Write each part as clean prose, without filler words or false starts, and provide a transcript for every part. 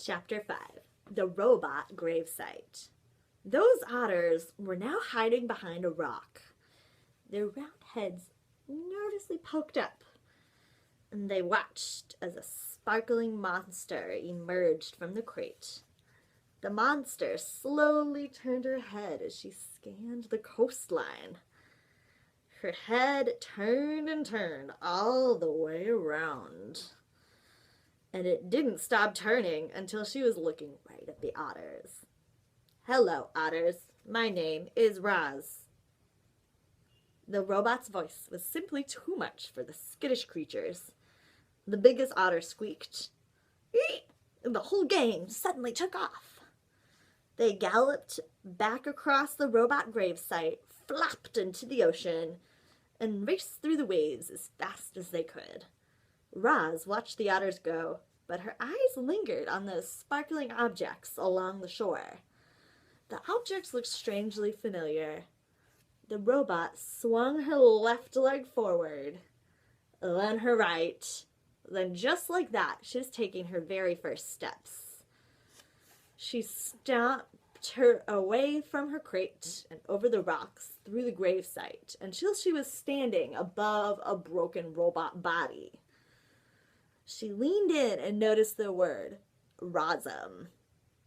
Chapter 5. The Robot Gravesite. Those otters were now hiding behind a rock, their round heads nervously poked up, and they watched as a sparkling monster emerged from the crate. The monster slowly turned her head as she scanned the coastline. Her head turned and turned all the way around. And it didn't stop turning until she was looking right at the otters. "Hello, otters. My name is Roz." The robot's voice was simply too much for the skittish creatures. The biggest otter squeaked, "Eek!" and the whole gang suddenly took off. They galloped back across the robot gravesite, flopped into the ocean, and raced through the waves as fast as they could. Roz watched the otters go, but her eyes lingered on those sparkling objects along the shore. The objects looked strangely familiar. The robot swung her left leg forward, then her right. Then just like that, she was taking her very first steps. She stomped her away from her crate and over the rocks through the gravesite until she was standing above a broken robot body. She leaned in and noticed the word Rozum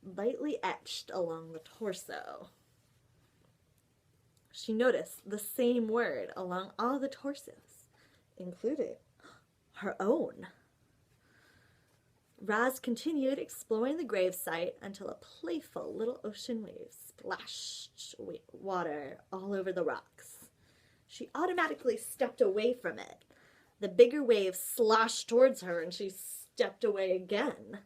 lightly etched along the torso. She noticed the same word along all the torsos, including her own. Roz continued exploring the gravesite until a playful little ocean wave splashed water all over the rocks. She automatically stepped away from it. The bigger wave sloshed towards her and she stepped away again.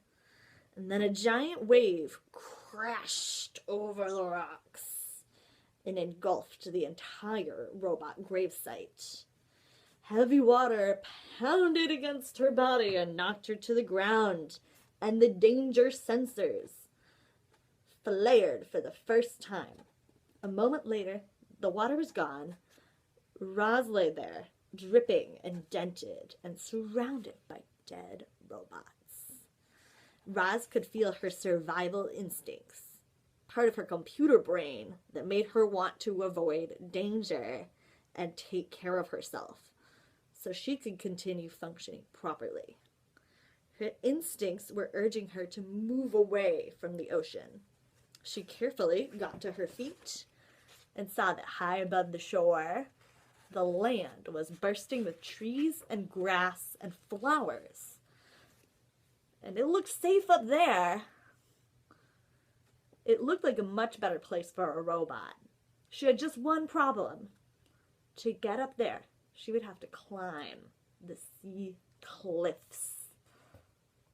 And then a giant wave crashed over the rocks and engulfed the entire robot gravesite. Heavy water pounded against her body and knocked her to the ground, and the danger sensors flared for the first time. A moment later, the water was gone. Roz lay there, dripping and dented and surrounded by dead robots. Roz could feel her survival instincts, part of her computer brain that made her want to avoid danger and take care of herself so she could continue functioning properly. Her instincts were urging her to move away from the ocean. She carefully got to her feet and saw that high above the shore, the land was bursting with trees and grass and flowers. And it looked safe up there. It looked like a much better place for a robot. She had just one problem. To get up there, she would have to climb the sea cliffs.